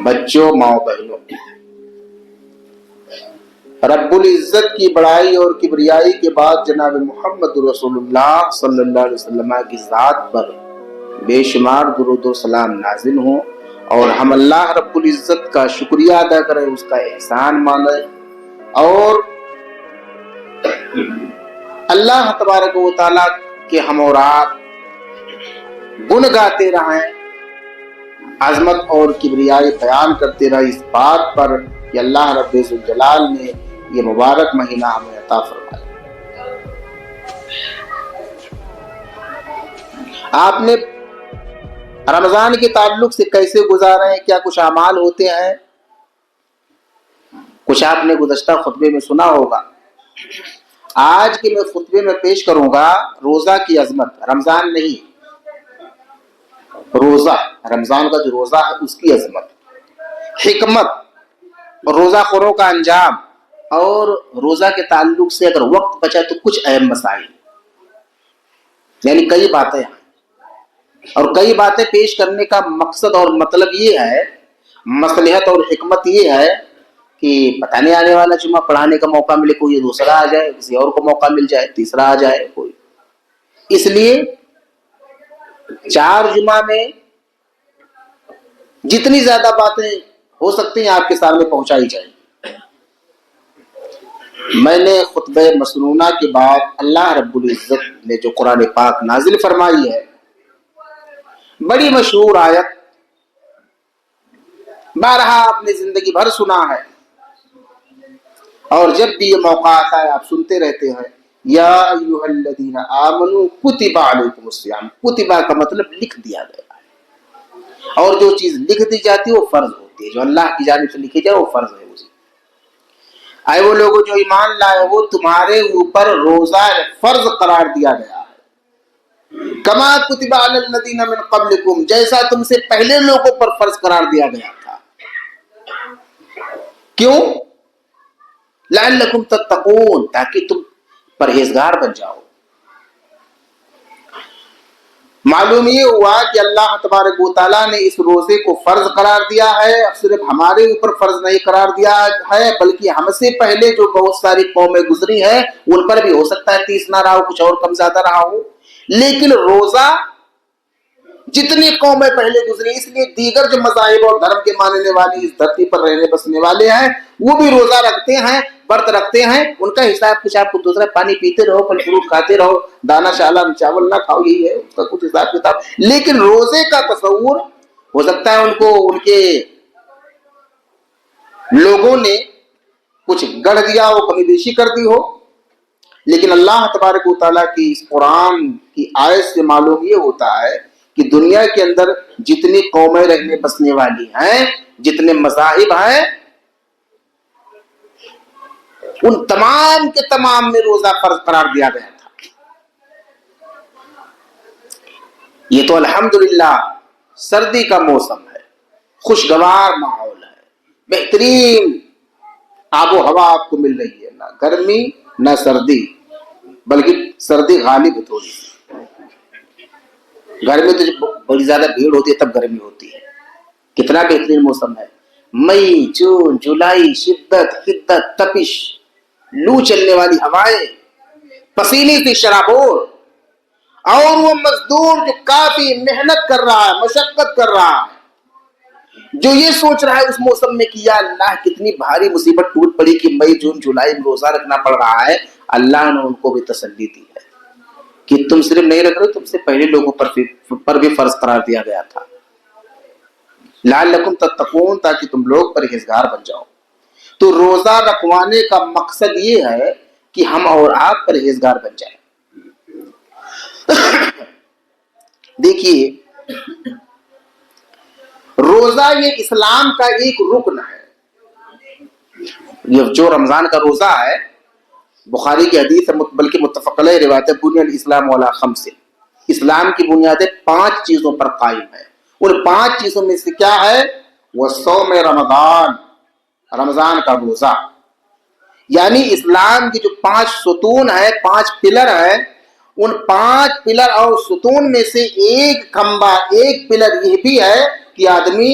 بچوں، ماؤں بہنوں، رب العزت کی بڑائی اور کبریائی کے بعد جناب محمد رسول اللہ صلی اللہ علیہ وسلم کی ذات پر بے شمار درود و سلام نازل ہوں، اور ہم اللہ رب العزت کا شکریہ ادا کریں، اس کا احسان مانیں، اور اللہ تبارک و تعالیٰ کے ہم اور آپ گن گاتے رہیں، عظمت اور کبریائی بیان کرتے رہے اس بات پر کہ اللہ رب الجلال نے یہ مبارک مہینہ ہمیں عطا فرمایا۔ آپ نے رمضان کے تعلق سے کیسے گزارے ہیں، کیا کچھ اعمال ہوتے ہیں؟ کچھ آپ نے گزشتہ خطبے میں سنا ہوگا۔ آج کے میں خطبے میں پیش کروں گا روزہ کی عظمت، رمضان نہیں، روزہ، رمضان کا جو روزہ ہے اس کی عظمت، حکمت، روزہ خوروں کا انجام، اور روزہ کے تعلق سے اگر وقت بچا تو کچھ اہم مسائل، یعنی کئی باتیں ہیں، اور کئی باتیں پیش کرنے کا مقصد اور مطلب یہ ہے، مصلحت اور حکمت یہ ہے کہ پتہ نہیں آنے والا جمعہ پڑھانے کا موقع ملے، کوئی دوسرا آ جائے، کسی اور کو موقع مل جائے، تیسرا آ جائے کوئی، اس لیے 4 جمعہ میں جتنی زیادہ باتیں ہو سکتی ہیں آپ کے سامنے پہنچائی جائیں۔ میں نے خطبہ مسنونہ کے بعد اللہ رب العزت نے جو قرآن پاک نازل فرمائی ہے، بڑی مشہور آیت، بارہا آپ نے زندگی بھر سنا ہے، اور جب بھی یہ موقع آتا ہے آپ سنتے رہتے ہیں، یا ایھا الذین آمنوا کتب علیکم الصیام، کتبہ کا مطلب لکھ دیا گیا ہے، اور جو چیز لکھ دی جاتی ہے وہ فرض ہوتی ہے، جو اللہ کی جانب سے لکھی جائے وہ فرض ہے۔ اے وہ لوگوں جو ایمان لائے ہو، تمہارے اوپر روزہ فرض قرار دیا گیا ہے، کما کتب علی الذین من قبلکم، جیسا تم سے پہلے لوگوں پر فرض قرار دیا گیا تھا۔ کیوں؟ لعلکم تتقون، تاکہ تم پرہیزگار بن جاؤ۔ معلوم یہ ہوا کہ اللہ تبارک و تعالیٰ نے اس روزے کو فرض قرار دیا ہے، صرف ہمارے اوپر فرض نہیں قرار دیا ہے، بلکہ ہم سے پہلے جو بہت ساری قومیں گزری ہیں ان پر بھی ہو سکتا ہے 30 نہ رہا ہو، کچھ اور کم زیادہ رہا ہو، لیکن روزہ جتنی قومیں پہلے گزری، اس لیے دیگر جو مذاہب اور دھرم کے ماننے والے اس دھرتی پر رہنے بسنے والے ہیں وہ بھی روزہ رکھتے ہیں، برت رکھتے ہیں، ان کا حساب کتاب کچھ دوسرا، پانی پیتے رہو، پھل فروٹ کھاتے رہو، دانہ شالہ چاول نہ کھاؤ، یہی ہے اس کا کچھ حساب کتاب۔ لیکن روزے کا تصور ہو سکتا ہے ان کو ان کے لوگوں نے کچھ گڑھ دیا ہو، کمی بیشی کر دی ہو، لیکن اللہ تبارک و تعالیٰ کی اس قرآن کی آیت سے معلوم یہ ہوتا ہے کہ دنیا کے اندر جتنی قومیں رہنے بسنے والی ہیں، جتنے مذاہب ہیں، ان تمام کے تمام میں روزہ فرض قرار دیا گیا تھا۔ یہ تو الحمدللہ سردی کا موسم ہے، خوشگوار ماحول ہے، بہترین آب و ہوا آپ کو مل رہی ہے، نہ گرمی نہ سردی، بلکہ سردی غالب ہے تھوڑی سی، گرمی تو جب بڑی زیادہ بھیڑ ہوتی ہے تب گرمی ہوتی ہے۔ کتنا بہترین موسم ہے، مئی، جون، جولائی، شدت، حدت، تپش، لو چلنے والی ہوائیں، پسینے سے شرابور، اور وہ مزدور جو کافی محنت کر رہا ہے، مشقت کر رہا ہے، جو یہ سوچ رہا ہے اس موسم میں کہ یا اللہ کتنی بھاری مصیبت ٹوٹ پڑی کہ مئی، جون، جولائی میں روزہ رکھنا پڑ رہا ہے، اللہ نے ان کو بھی تسلی دی ہے کہ تم صرف نہیں رکھ رہے، تم سے پہلے لوگوں پر بھی فرض قرار دیا گیا تھا، لعلکم تتقون، تاکہ تم لوگ پرہیزگار بن جاؤ۔ تو روزہ رکھوانے کا مقصد یہ ہے کہ ہم اور آپ پرہیزگار بن جائیں۔ دیکھیے، روزہ یہ اسلام کا ایک رکن ہے۔ یہ جو رمضان کا روزہ ہے، بخاری کی حدیث ہے، بلکہ متفق علیہ روایت ہے، بنی الاسلام علی خمس، اسلام کی بنیادیں 5 چیزوں پر قائم ہے۔ ان 5 چیزوں میں سے کیا ہے؟ وصوم رمضان، رمضان کا روزہ، یعنی اسلام کی جو 5 ستون ہے، 5 پلر ہے، ان 5 پلر اور ستون میں سے ایک کھمبا، ایک پلر یہ بھی ہے کہ آدمی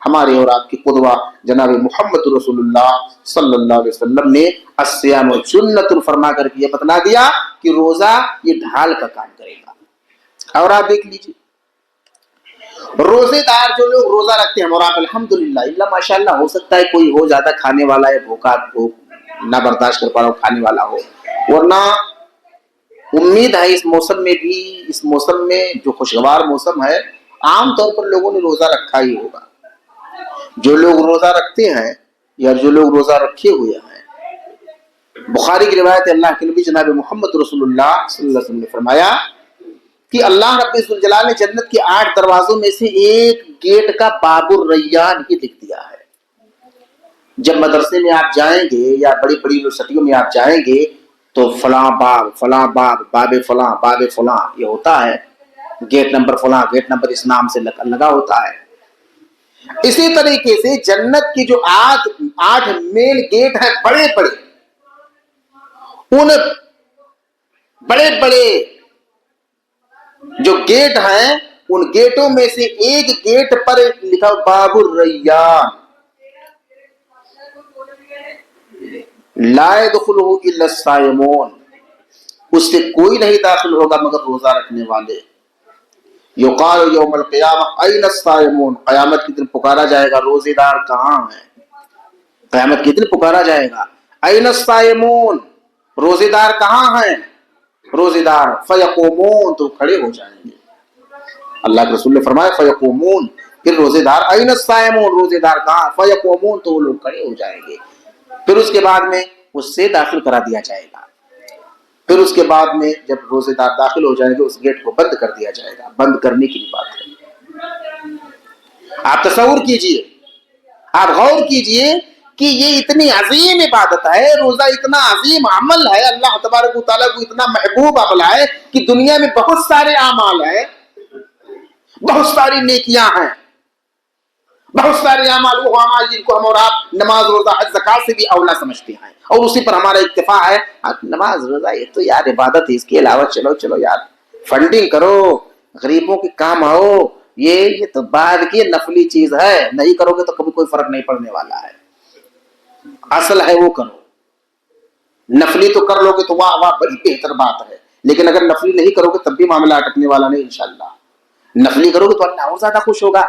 ہمارے اور آپ کی قدوہ جناب محمد رسولullah صلی اللہ علیہ وسلم نے الصیام جنۃ فرما کر کے یہ بتلا دیا کہ روزہ یہ ڈھال کا کام کرے گا۔ اور آپ دیکھ لیجیے روزے دار جو لوگ روزہ رکھتے ہیں، اور آپ الحمدللہ اللہ ماشاءاللہ، ہو سکتا ہے کوئی ہو زیادہ کھانے والا ہے، بھوکا نہ برداشت کر پا رہا ہو کھانے والا ہو، ورنہ امید ہے اس موسم میں بھی، اس موسم میں جو خوشگوار موسم ہے، عام طور پر لوگوں نے روزہ رکھا ہی ہوگا۔ جو لوگ روزہ رکھتے ہیں یا جو لوگ روزہ رکھے ہوئے ہیں، بخاری کی روایت ہے، اللہ کے نبی جناب محمد رسول اللہ صلی اللہ علیہ وسلم نے فرمایا کہ اللہ رب الجلال نے جنت کے 8 دروازوں میں سے ایک گیٹ کا باب الریان ہی لکھ دیا ہے۔ جب مدرسے میں آپ جائیں گے یا بڑی بڑی یونیورسٹیوں میں آپ جائیں گے تو فلاں باب، فلاں باب، باب فلاں، باب فلاں یہ ہوتا ہے، گیٹ نمبر فلاں، گیٹ نمبر اس نام سے لگا ہوتا ہے۔ اسی طریقے سے جنت کی جو 8 مین گیٹ ہیں بڑے بڑے، ان بڑے بڑے جو گیٹ ہیں ان گیٹوں میں سے ایک گیٹ پر لکھا باب الریان، لا يدخلہ الا الصائمون، اس سے کوئی نہیں داخل ہوگا مگر روزہ رکھنے والے۔ یقال یوم القیامہ این الصائمون، قیامت کے دن پکارا جائے گا روزے دار کہاں ہیں؟ قیامت کے دن پکارا جائے گا این الصائمون، روزے دار کہاں ہیں؟ روزے دار فیقومون، تو کھڑے ہو جائیں گے۔ اللہ کے رسول نے فرمایا فیقومون، پھر روزے دار این الصائمون، روزے دار کہاں؟ فیقومون، تو وہ لوگ کھڑے ہو جائیں گے۔ پھر اس کے بعد میں اس سے داخل کرا دیا جائے گا۔ پھر اس کے بعد میں جب روزے دار داخل ہو جائیں گے اس گیٹ کو بند کر دیا جائے گا۔ بند کرنے کی بات ہے، آپ تصور کیجئے، آپ غور کیجئے کہ یہ اتنی عظیم عبادت ہے، روزہ اتنا عظیم عمل ہے، اللہ تبارک و تعالیٰ کو اتنا محبوب عمل ہے کہ دنیا میں بہت سارے اعمال ہیں، بہت ساری نیکیاں ہیں، بہت سارے اعمال، وہ اعمال جن کو ہم اور آپ نماز روزہ حج زکات سے بھی اولا سمجھتے ہیں اور اسی پر ہمارا اکتفا ہے۔ نماز روزہ یہ تو یار عبادت ہے، اس کے علاوہ چلو یار فنڈنگ کرو، غریبوں کے کام آؤ، یہ تو بعد کی نفلی چیز ہے، نہیں کرو گے تو کبھی کوئی فرق نہیں پڑنے والا ہے۔ اصل ہے وہ کرو، نفلی تو کر لو گے تو واہ واہ بڑی بہتر بات ہے، لیکن اگر نفلی نہیں کرو گے تب بھی معاملہ اٹکنے والا نہیں انشاءاللہ۔ نفلی کرو گے تو اللہ اور زیادہ خوش ہوگا،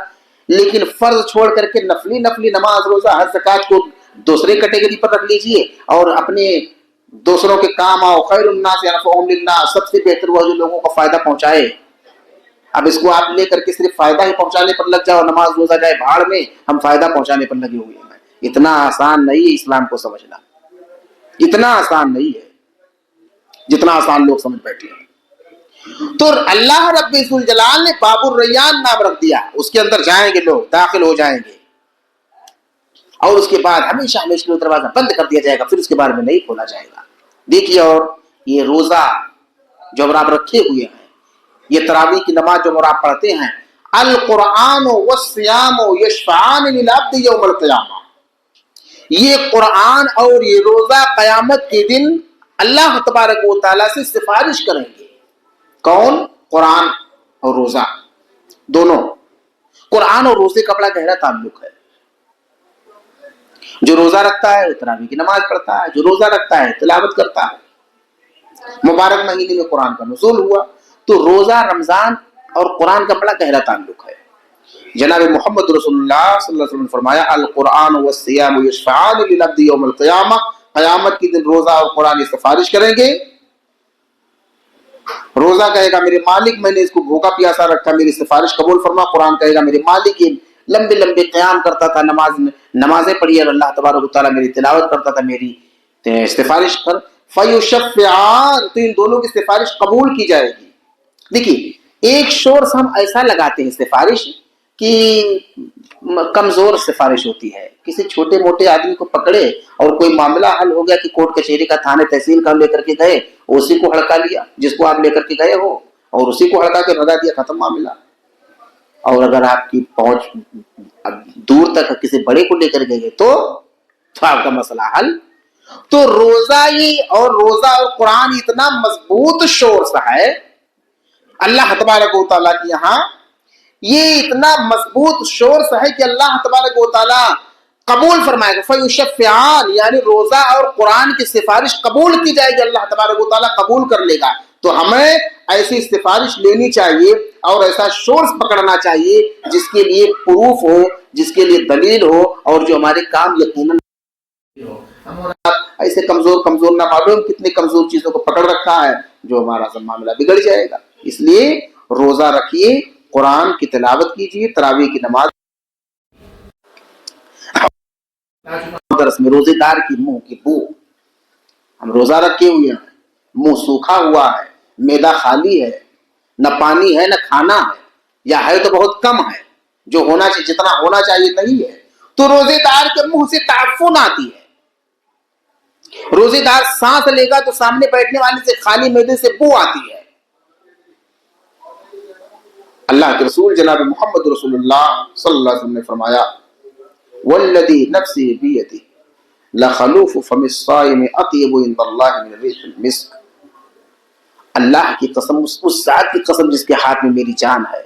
لیکن فرض چھوڑ کر کے نفلی نماز روزہ حج زکات کو دوسرے کیٹیگری پر رکھ لیجئے اور اپنے دوسروں کے کام آؤ، خیر الناس انفعهم للناس، سب سے بہتر وہ جو لوگوں کو فائدہ پہنچائے۔ اب اس کو آپ لے کر کے صرف فائدہ ہی پہنچانے پر لگ جاؤ، نماز روزہ جائے بھاڑ میں، ہم فائدہ پہنچانے پر لگے ہوئے ہیں۔ اتنا آسان نہیں ہے اسلام کو سمجھنا، اتنا آسان نہیں ہے جتنا آسان لوگ سمجھ بیٹھے ہیں۔ تو اللہ رب الجلال نے باب الریان نام رکھ دیا، اس کے اندر جائیں گے لوگ، داخل ہو جائیں گے اور اس کے بعد ہمیشہ ہمیشہ کے لیے دروازہ بند کر دیا جائے گا، پھر اس کے بارے میں نہیں کھولا جائے گا۔ دیکھیے، اور یہ روزہ جو آپ رکھے ہوئے ہیں، یہ تراویح کی نماز جو آپ پڑھتے ہیں، القرآن والصیام یشفعان للعبد یوم القیامہ، یہ قرآن اور یہ روزہ قیامت کے دن اللہ تبارک و تعالیٰ سے سفارش کریں گے۔ کون؟ قرآن اور روزہ دونوں۔ قرآن اور روزے کا بڑا گہرا تعلق ہے۔ جو روزہ رکھتا ہے وہ تراویح کی نماز پڑھتا ہے، جو روزہ رکھتا ہے تلاوت کرتا ہے۔ مبارک مہینے میں قرآن کا نزول ہوا تو روزہ، رمضان اور قرآن کا بڑا گہرا تعلق ہے۔ جناب محمد رسول اللہ صلی اللہ علیہ وسلم نے فرمایا القرآن والصیام یشفعان للعبد یوم القیامہ، قیامت کے دن روزہ اور قرآن سفارش کریں گے۔ روزہ کہے گا میرے مالک میں نے اس کو بھوکا پیاسا رکھا، میری سفارش قبول فرما۔ قرآن کہے گا میرے مالک یہ لمبے لمبے قیام کرتا تھا، نمازیں پڑھی اور اللہ تبارک و تعالیٰ میری تلاوت کرتا تھا، میری سفارش کر۔ فیشفعان، تو ان دونوں کی سفارش قبول کی جائے گی۔ دیکھیے، ایک شورس ہم ایسا لگاتے ہیں سفارش کہ کمزور سفارش ہوتی ہے، کسی چھوٹے موٹے آدمی کو پکڑے اور کوئی معاملہ حل ہو گیا کہ کورٹ کچہری کا، تھانے تحصیل کا لے کر کے گئے، اسی کو ہڑکا لیا جس کو آپ لے کر کے گئے ہو اور اسی کو ہڑکا کے بھگا دیا، ختم معاملہ۔ اور اگر آپ کی پہنچ دور تک کسی بڑے کو لے کر گئے تو آپ کا مسئلہ حل۔ تو روزہ اور قرآن اتنا مضبوط شورس ہے اللہ تبارک و تعالیٰ کی یہاں یہ اتنا مضبوط شورس ہے کہ اللہ تبارک و تعالیٰ قبول فرمائے گا. فیشفعان یعنی روزہ اور قرآن کی سفارش قبول کی جائے گی, اللہ تبارک و تعالیٰ قبول کر لے گا. تو ہمیں ایسی سفارش لینی چاہیے اور ایسا سورس پکڑنا چاہیے جس کے لیے پروف ہو, جس کے لیے دلیل ہو, اور جو ہمارے کام یقیناً ایسے کمزور نہ معلوم کتنی کمزور چیزوں کو پکڑ رکھا ہے جو ہمارا معاملہ بگڑ جائے گا. اس لیے روزہ رکھیے, قرآن کی تلاوت کیجیے, تراویح کی نماز. درس میں روزے دار کی منہ کی بو, ہم روزہ رکھے ہوئے ہیں, منہ سوکھا ہوا ہے, معدہ خالی ہے, نہ پانی ہے نہ کھانا ہے, یا ہے تو بہت کم ہے, جو ہونا چاہیے جتنا ہونا چاہیے نہیں ہے, تو روزے دار کے منہ سے تعفن آتی ہے. روزے دار سانس لے گا تو سامنے بیٹھنے والے سے خالی معدے سے بو آتی ہے. اللہ کے رسول جناب محمد رسول اللہ صلی اللہ علیہ وسلم نے فرمایا والذی نفسی بیدی لخلوف فم الصائم اطیب عند اللہ من ریح المسک. اللہ کی قسم, اس ذات کی قسم جس کے ہاتھ میں میری جان ہے,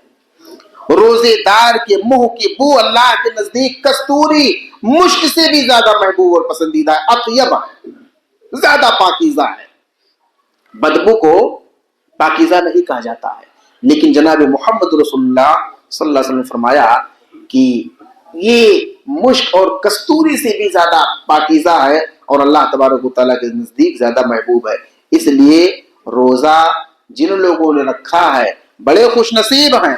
روزے دار کے منہ کی بو اللہ کے نزدیک کستوری مشک سے بھی زیادہ محبوب اور پسندیدہ ہے, اطیب ہے, زیادہ پاکیزہ ہے. بدبو کو پاکیزہ نہیں کہا جاتا ہے, لیکن جناب محمد رسول اللہ صلی اللہ علیہ وسلم نے فرمایا کہ یہ مشک اور کستوری سے بھی زیادہ پاکیزہ ہے اور اللہ تبارک و تعالیٰ کے نزدیک زیادہ محبوب ہے. اس لیے روزہ جن لوگوں نے رکھا ہے بڑے خوش نصیب ہیں,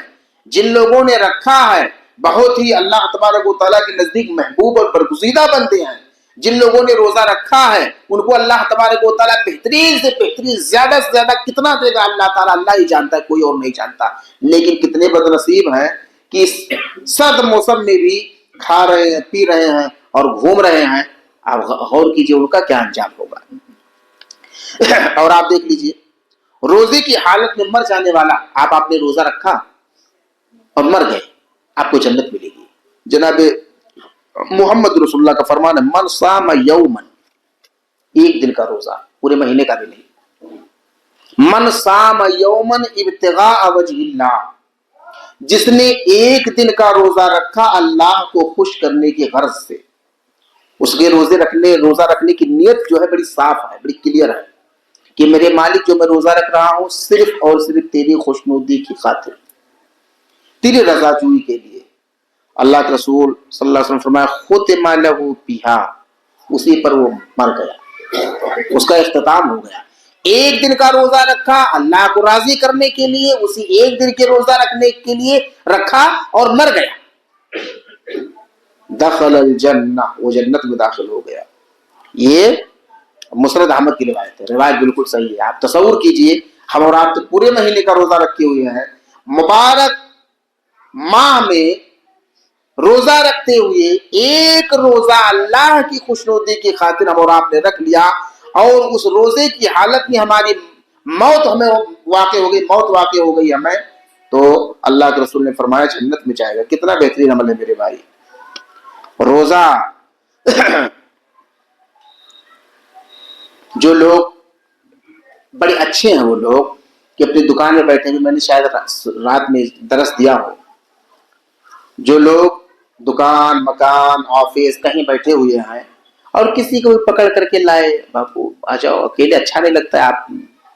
جن لوگوں نے رکھا ہے بہت ہی اللہ تبارک و تعالیٰ کے نزدیک محبوب اور برگزیدہ بنتے ہیں. جن لوگوں نے روزہ رکھا ہے ان کو اللہ تبارک و تعالیٰ بہترین سے بہترین زیادہ سے زیادہ کتنا دے گا اللہ تعالیٰ, اللہ ہی جانتا ہے, کوئی اور نہیں جانتا. لیکن کتنے بد نصیب ہیں کہ اس سرد موسم میں بھی کھا رہے ہیں, پی رہے ہیں اور گھوم رہے ہیں. آپ غور کیجئے ان کا کیا انجام ہوگا. اور آپ دیکھ لیجئے روزے کی حالت میں مر جانے والا, آپ نے روزہ رکھا اور مر گئے, آپ کو جنت ملے گی. جناب محمد رسول اللہ کا فرمان ہے من صام یومن, ایک دن کا روزہ, پورے مہینے کا بھی نہیں. من صام یومن ابتغاء وجہ اللہ, جس نے ایک دن کا روزہ رکھا اللہ کو خوش کرنے کی غرض سے. اس کے روزہ رکھنے کی نیت جو ہے بڑی صاف ہے, بڑی کلیئر ہے کہ میرے مالک جو میں روزہ رکھ رہا ہوں صرف اور صرف تیری خوشنودی کی خاطر, تیری رضا جوئی کے لیے. اللہ کے رسول صلی اللہ علیہ وسلم فرمایا ختم لہ بہا, اسی پر وہ مر گیا, اس کا اختتام ہو گیا. ایک دن کا روزہ رکھا اللہ کو راضی کرنے کے لیے, اسی ایک دن کے روزہ رکھنے کے لیے رکھا اور مر گیا. دخل الجنہ, وہ جنت میں داخل ہو گیا. یہ مسند احمد کی روایت ہے, روایت بالکل صحیح ہے. آپ تصور کیجئے ہم اور آپ تو پورے مہینے کا روزہ رکھے ہوئے ہیں, مبارک ماہ میں روزہ رکھتے ہوئے ایک روزہ اللہ کی خوشنودی کی خاطر ہم اور آپ نے رکھ لیا, اور اس روزے کی حالت میں ہماری موت واقع ہو گئی ہمیں, تو اللہ کے رسول نے فرمایا جنت میں جائے گا. کتنا بہترین عمل ہے میرے بھائی. روزہ جو لوگ بڑے اچھے ہیں وہ لوگ کہ اپنی دکان میں بیٹھے ہوئے, میں نے شاید رات میں درس دیا ہو, جو لوگ دکان مکان آفس کہیں بیٹھے ہوئے ہیں اور کسی کو پکڑ کر کے لائے, باپو آ جاؤ, اکیلے اچھا نہیں لگتا ہے, آپ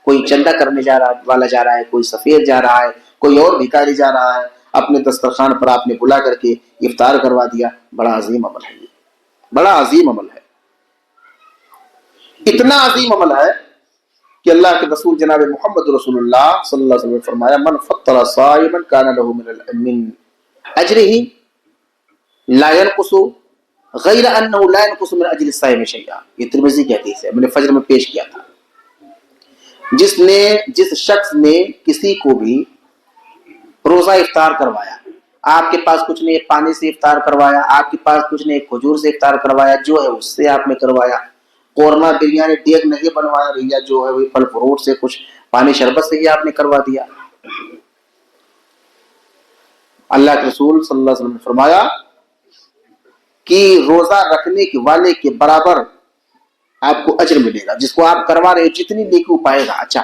کوئی چندہ کرنے جا رہا ہے, کوئی سفیر جا رہا ہے, کوئی اور بھکاری جا رہا ہے, اپنے دسترخوان پر آپ نے بلا کر کے افطار کروا دیا. بڑا عظیم عمل ہے, یہ بڑا عظیم عمل ہے. اتنا عظیم عمل ہے کہ اللہ کے رسول جناب محمد رسول اللہ صلی اللہ علیہ وسلم نے فرمایا من فطر صائما کان له من اجرہ لا ينقص غیر انه لا ينقص من اجر الصائم شیئا. یہ ترمذی کی حدیث ہے, میں نے فجر میں پیش کیا تھا. جس شخص نے کسی کو بھی روزہ افطار کروایا, آپ کے پاس کچھ نہیں, پانی سے افطار کروایا, آپ کے پاس کچھ نہیں, کھجور سے افطار کروایا, جو ہے اس سے آپ نے کروایا, قورمہ بریانی ڈیگ نہیں بنوایا بھیا, جو ہے وہ پھل فروٹ سے کچھ پانی شربت سے ہی آپ نے کروا دیا. اللہ کے رسول صلی اللہ علیہ وسلم نے فرمایا کہ روزہ رکھنے کے والے کے برابر آپ کو اجر ملے گا, جس کو آپ کروا رہے ہو جتنی نیکی پائے گا. اچھا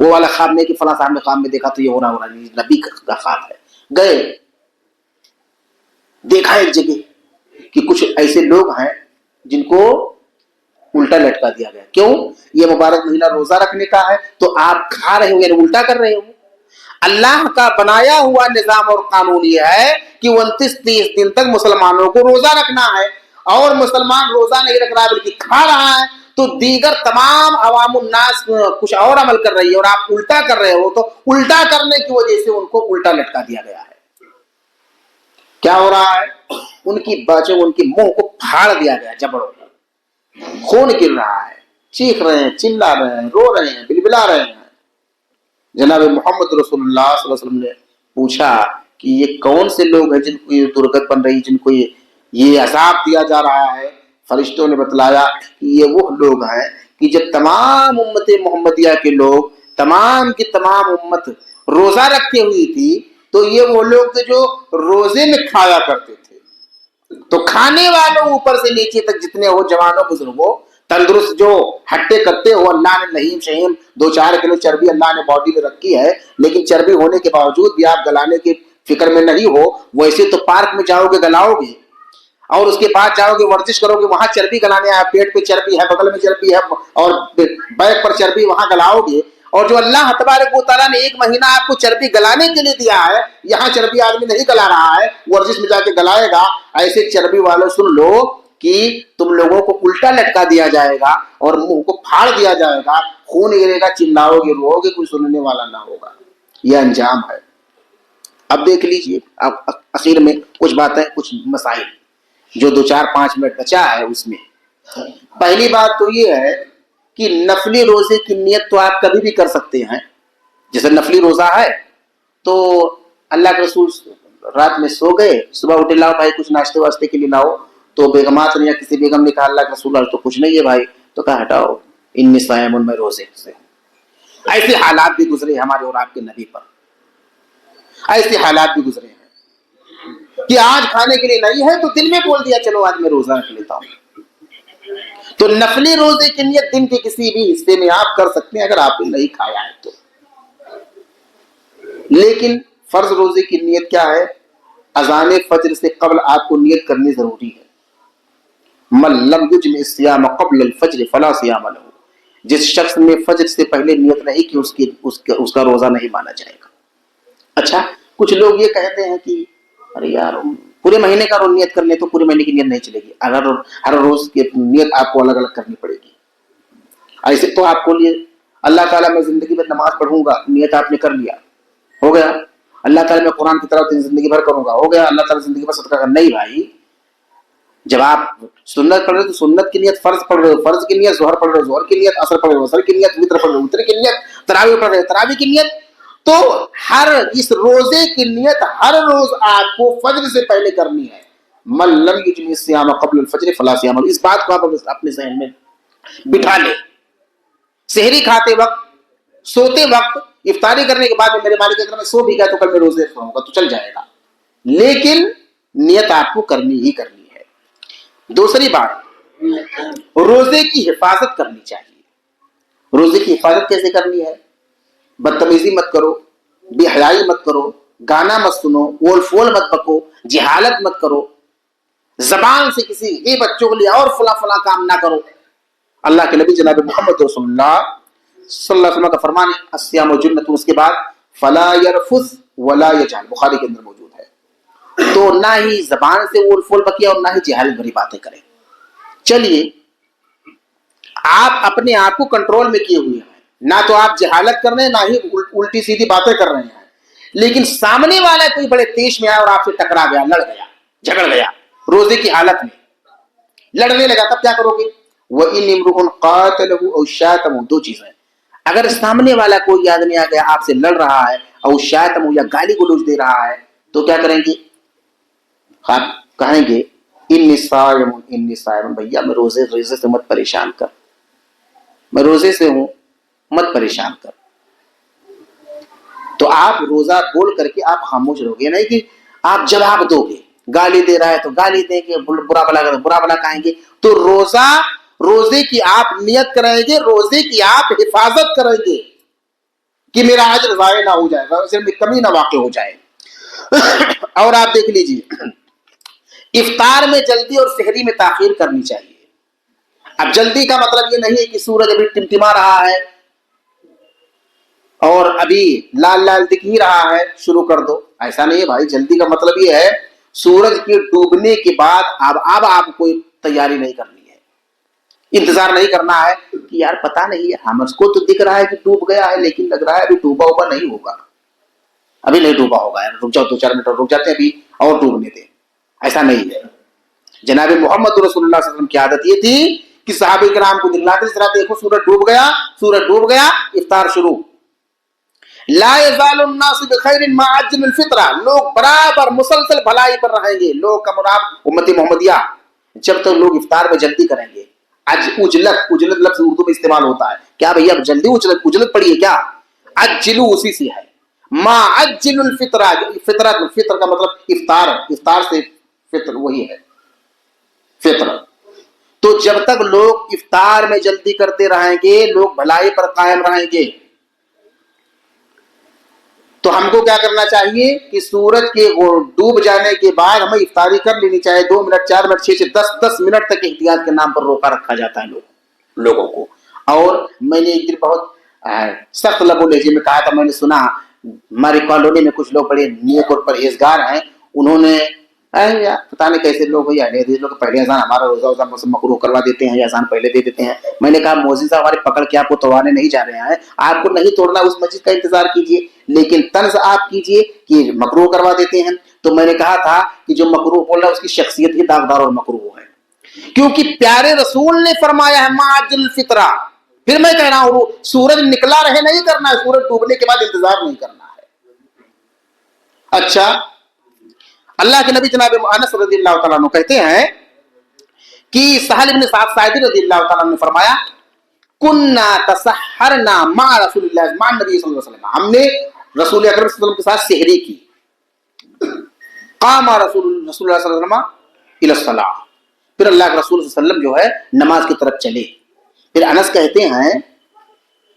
وہ والا خواب نہیں کہ فلاں صاحب نے خواب میں دیکھا تو یہ ہو رہا نہیں، نبی کا خواب ہے. گئے دیکھا ایک جگہ کہ کچھ ایسے لوگ ہیں جن کو الٹا لٹکا دیا گیا. کیوں؟ یہ مبارک مہینہ روزہ رکھنے کا ہے تو آپ کھا رہے ہو یعنی الٹا کر رہے ہو. اللہ کا بنایا ہوا نظام اور قانون یہ ہے کہ 29-30 دن تک مسلمانوں کو روزہ رکھنا ہے، اور مسلمان روزہ نہیں رکھ رہا بلکہ کھا رہا ہے تو دیگر تمام عوام الناس کچھ اور عمل کر رہی ہے اور آپ الٹا کر رہے ہو، تو الٹا کرنے کی وجہ سے ان کو الٹا لٹکا دیا گیا ہے. کیا ہو رہا ہے؟ ان کی باچوں ان کے منہ کو پھاڑ دیا گیا جبڑوں، خون گر رہا ہے، چیخ رہے ہیں، چلا رہے ہیں، رو رہے ہیں، بلبلا رہے ہیں. جناب محمد رسول اللہ صلی اللہ علیہ وسلم نے پوچھا کہ یہ کون سے لوگ ہیں جن کو یہ درگت بن رہی، جن کو یہ عذاب دیا جا رہا ہے؟ فرشتوں نے بتلایا کہ یہ وہ لوگ ہیں کہ جب تمام امت محمدیہ کے لوگ، تمام کی تمام امت روزہ رکھے ہوئی تھی تو یہ وہ لوگ تھے جو روزے میں کھایا کرتے تھے. تو کھانے والوں اوپر سے نیچے تک جتنے ہو، جوانوں بزرگوں، تندرست جو ہٹے کرتے ہو، اللہ نے لہیم شہیم 2-4 کلو چربی اللہ نے باڈی میں رکھی ہے، لیکن چربی ہونے کے باوجود بھی آپ گلانے کی فکر میں نہیں ہو. ویسے تو پارک میں جاؤ گے گلاؤ گے، اور اس کے بعد جاؤ گے ورزش کرو گے، وہاں چربی گلانے آیا، پیٹ پہ چربی ہے، بغل میں چربی ہے اور بیک پر چربی، وہاں گلاؤ گے. اور جو اللہ تبارک و تعالیٰ نے 1 مہینہ آپ کو چربی گلانے کے لیے دیا ہے، یہاں چربی آدمی نہیں گلا رہا ہے، ورزش میں جا کے گلائے گا. ایسے چربی والوں سن لو کہ تم لوگوں کو الٹا لٹکا دیا جائے گا اور منہ کو پھاڑ دیا جائے گا، خون گرے گا، چلاؤ گے، رو گے، کوئی سننے والا نہ ہوگا. یہ انجام ہے. اب دیکھ لیجئے اخیر میں کچھ باتیں، کچھ مسائل جو 2-4-5 منٹ بچا ہے اس میں. پہلی بات تو یہ ہے کہ نفلی روزے کی نیت تو آپ کبھی بھی کر سکتے ہیں. جیسے نفلی روزہ ہے تو اللہ کے رسول رات میں سو گئے، صبح اٹھے، لاؤ بھائی کچھ ناشتے واسطے کے لیے لاؤ. تو بیگمات نے یا کسی بیگم نے کہا اللہ کے رسول تو کچھ نہیں ہے بھائی، تو کہا ہٹاؤ، انی صائم میں روزے سے. ایسے حالات بھی گزرے ہمارے اور آپ کے نبی پر، ایسے حالات بھی گزرے ہیں کہ آج کھانے کے لیے نہیں ہے تو دل میں بول دیا چلو آج میں روزہ رکھ لیتا ہوں. تو نفلی روزے کی نیت دن کے کسی بھی حصے میں آپ کر سکتے ہیں اگر آپ نے نہیں کھایا ہے تو. لیکن فرض روزے کی نیت کیا ہے؟ اذان فجر سے قبل آپ کو نیت کرنی ضروری ہے. من لم یجمع الصیام قبل الفجر فلا صیام له. جس شخص نے فجر سے پہلے نیت نہیں کی اس کا روزہ نہیں مانا جائے گا. اچھا، کچھ لوگ یہ کہتے ہیں کہ ارے یار پورے مہینے کا نیت کر لیں تو پورے مہینے کی نیت نہیں چلے گی، اگر ہر روز کی نیت آپ کو الگ الگ کرنی پڑے گی. ایسے تو آپ کو لیے اللہ تعالیٰ میں زندگی میں نماز پڑھوں گا، نیت آپ نے کر لیا، ہو گیا. اللہ تعالیٰ میں قرآن کی طرف زندگی بھر کروں گا، ہو گیا. اللہ تعالیٰ زندگی بھر صدقہ کر. نہیں بھائی، جب آپ سنت پڑھ رہے تو سنت کی نیت، فرض پڑھ رہے ہو فرض کی نیت، ظہر پڑھ رہے ہو ظہر کی نیت، عصر پڑھ رہے ہو عصر کی نیت، وتر پڑھ رہے ہو وتر کی نیت، تراویح پڑھ رہے ہو تراویح کی نیت. تو ہر اس روزے کی نیت ہر روز آپ کو فجر سے پہلے کرنی ہے. من لم یجمع الصیام قبل الفجر فلا صیام له. اس بات کو آپ اپنے ذہن میں بٹھا لیں. سحری کھاتے وقت، سوتے وقت، افطاری کرنے کے بعد میرے مالک اگر میں سو بھی گیا تو کل میں روزے رکھوں گا تو چل جائے گا، لیکن نیت آپ کو کرنی ہی کرنی ہے. دوسری بات، روزے کی حفاظت کرنی چاہیے. روزے کی حفاظت کیسے کرنی ہے؟ بدتمیزی مت کرو، بے حیائی مت کرو، گانا مت سنو، وول فول مت بکو، جہالت مت کرو، زبان سے کسی یہ بچوں کے لیے اور فلاں فلاں کام نہ کرو. اللہ کے نبی جناب محمد رسول اللہ صلی اللہ علیہ وسلم کا فرمان ہے الصیام جنۃ. اس کے بعد فلا یرفث ولا یجهل، بخاری کے اندر موجود ہے. تو نہ ہی زبان سے وول فول بکیے اور نہ ہی جہالت بھری باتیں کریں. چلیے، آپ اپنے آپ کو کنٹرول میں کیے ہوئے ہیں، نہ تو آپ جہالت کر رہے ہیں نہ ہی الٹی سیدھی باتیں کر رہے ہیں. لیکن سامنے والا کوئی بڑے تیش میں آیا اور آپ سے ٹکرا گیا، لڑ گیا، جھگڑ گیا، روزے کی حالت میں لڑنے لگا، تب کیا کرو گے؟ وَإِنِ امْرُؤٌ قَاتَلَهُ أَوْ شَاتَمَهُ. دو چیزیں، اگر سامنے والا کوئی آدمی آ گیا آپ سے لڑ رہا ہے، او شاتمہ یا گالی گلوچ دے رہا ہے، تو کیا کریں گے؟ کہیں گے انی صائم انی صائم. بھیا میں روزے سے مت پریشان کر، میں روزے سے ہوں، مت پریشان کر. تو آپ روزہ بول کر کے آپ خاموش رہو گے، نہیں کہ آپ جواب دو گے. گالی دے رہا ہے تو گالی دیں گے، برا بلا کہیں گے. تو روزے کی آپ نیت کریں گے، روزے کی آپ حفاظت کریں گے. کہ میرا اجر ضائع نہ ہو جائے گا, اس میں کمی نہ واقع ہو جائے. اور آپ دیکھ لیجیے, افطار میں جلدی اور سحری میں تاخیر کرنی چاہیے. اب جلدی کا مطلب یہ نہیں ہے کہ سورج ابھی ٹمٹما رہا ہے اور ابھی لال لال دکھ ہی رہا ہے شروع کر دو, ایسا نہیں ہے بھائی. جلدی کا مطلب یہ ہے سورج کے ڈوبنے کے بعد اب آپ کوئی تیاری نہیں کرنی ہے, انتظار نہیں کرنا ہے کہ یار پتہ نہیں ہے ہم کو تو دکھ رہا ہے کہ ڈوب گیا ہے لیکن لگ رہا ہے ابھی ڈوبا ہوگا نہیں ہوگا, ابھی نہیں ڈوبا ہوگا, رک جاؤ 2-4 منٹ رک جاتے ہیں ابھی اور ڈوبنے دیں. ایسا نہیں ہے. جناب محمد رسول اللہ صلی اللہ علیہ وسلم کی عادت یہ تھی کہ صحابہ کرام کو دکھلاتے اس طرح, دیکھو سورج ڈوب گیا, سورج ڈوب گیا, افطار شروع. لا یزال الناس بخیر ما عجل الفطرہ, لوگ برابر مسلسل بھلائی پر رہیں گے. لوگ کا مراد امت محمدیہ, جب تک لوگ افطار میں جلدی کریں گے. اجلت لفظ اردو میں استعمال ہوتا ہے, کیا بھیا جلدی اجلت پڑی ہے کیا؟ عجلو اسی سے ہے. ما عجل الفطرہ, فطر کا مطلب افطار, افطار سے فطر وہی ہے فطر. تو جب تک لوگ افطار میں جلدی کرتے رہیں گے لوگ بھلائی پر قائم رہیں گے. تو ہم کو کیا کرنا چاہیے کہ سورج کے ڈوب جانے کے بعد ہمیں افطاری کر لینی چاہیے. 2 منٹ 4 منٹ 6 منٹ تک احتیاط کے نام پر روکا رکھا جاتا ہے لوگوں کو. اور میں نے ایک دن بہت سخت لب و لہجے میں کہا تھا, میں نے سنا ہماری کالونی میں کچھ لوگ بڑے نیک اور پرہیزگار ہیں, انہوں نے پتہ نہیں کیسے لوگ لوگ پہلے اذان ہمارا روزہ وزہ مکروہ کروا دیتے ہیں یا اذان پہلے دے دیتے ہیں. میں نے کہا مولوی صاحب ہمارے پکڑ کے آپ کو توڑانے نہیں جا رہے ہیں, آپ کو نہیں توڑنا اس مسجد کا انتظار کیجیے, لیکن طنز آپ کیجیے کہ مکروہ کروا دیتے ہیں. تو میں نے کہا تھا کہ جو مکروہ بول رہا ہے اس کی شخصیت ہی داغدار اور مکروہ ہے, کیونکہ پیارے رسول نے فرمایا ہے معجل الفطرہ. پھر میں کہہ رہا ہوں سورج نکلا رہے نہیں کرنا ہے, سورج ڈوبنے کے بعد انتظار نہیں کرنا ہے. اچھا, اللہ کے نبی جناب انس رضی اللہ تعالیٰ عنہ کہتے ہیں کہ سہل بن سعد ساعدی رضی اللہ تعالیٰ عنہ نے فرمایا کننا تسحرنا مع رسول اللہ مع نبی صلی اللہ علیہ وسلم, ہم نے رسول اکرم صلی اللہ علیہ وسلم کے ساتھ سحری کی. قام رسول اللہ صلی اللہ علیہ وسلم الی الصلاۃ, پھر اللہ کے رسول صلی اللہ علیہ وسلم جو ہے نماز کی طرف چلے. پھر انس کہتے ہیں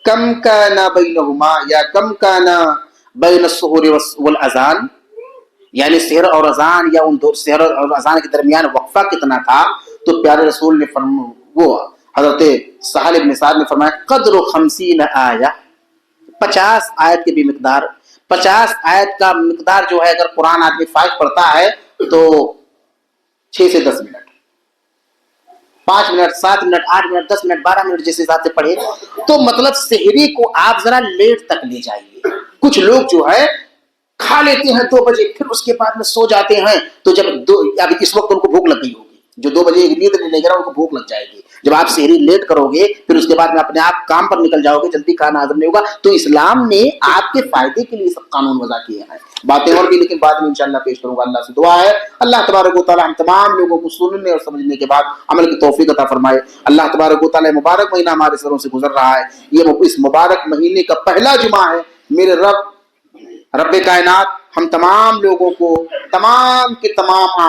کم کان بینہما یا کم کان بین السحور والاذان, یعنی سحر اور اذان یا ان دو سحر اور اذان کے درمیان وقفہ کتنا تھا. تو پیارے رسول نے وہ حضرت سہل بن سعد نے فرمایا قدر 50 آیہ, 50 آیت کے بھی مقدار. 50 آیت کا مقدار جو ہے اگر قرآن آدمی فائق پڑھتا ہے تو 6 سے 10 minute, 5 minute 7 minute 8 minute 10 minute 12 minute جس حساب سے پڑھے. تو مطلب سحری کو آپ ذرا لیٹ تک لے جائیے. کچھ لوگ جو ہے کھا لیتے ہیں 2 بجے, پھر اس کے بعد میں سو جاتے ہیں. تو جب ابھی اس وقت ان کو بھوک لگ گئی ہوگی, جو 2 بجے نیند نہیں لے گا ان کو بھوک لگ جائے گی. جب آپ سحری لیٹ کرو گے پھر اس کے بعد میں اپنے آپ کام پر نکل جاؤ گے, جلدی کھانا ہضم نہیں ہوگا. تو اسلام نے آپ کے فائدے کے لیے سب قانون وضع کیے ہیں. باتیں اور بھی لیکن بعد میں انشاءاللہ پیش کروں گا. اللہ سے دعا ہے اللہ تبارک و تعالی ہم تمام لوگوں کو سننے اور سمجھنے کے بعد عمل کی توفیق عطا فرمائے. اللہ تبارک و تعالی مبارک مہینہ ہمارے سروں سے گزر رہا ہے, یہ اس مبارک مہینے کا پہلا جمعہ ہے. میرے رب کائنات ہم تمام لوگوں کو تمام کے تمام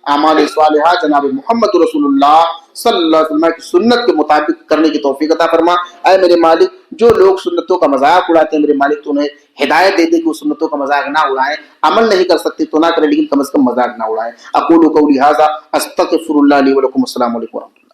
اعمال صالحہ جناب محمد رسول اللہ صلی اللہ علیہ وسلم کی سنت کے مطابق کرنے کی توفیق عطا فرما. اے میرے مالک, جو لوگ سنتوں کا مذاق اڑاتے ہیں میرے مالک تو انہیں ہدایت دے دے کہ وہ سنتوں کا مذاق نہ اڑائیں. عمل نہیں کر سکتے تو نہ کریں لیکن کم از کم مذاق نہ اڑائیں. اقول قولی ھذا استغفر اللہ لی ولکم. السلام علیکم ورحمۃ اللہ.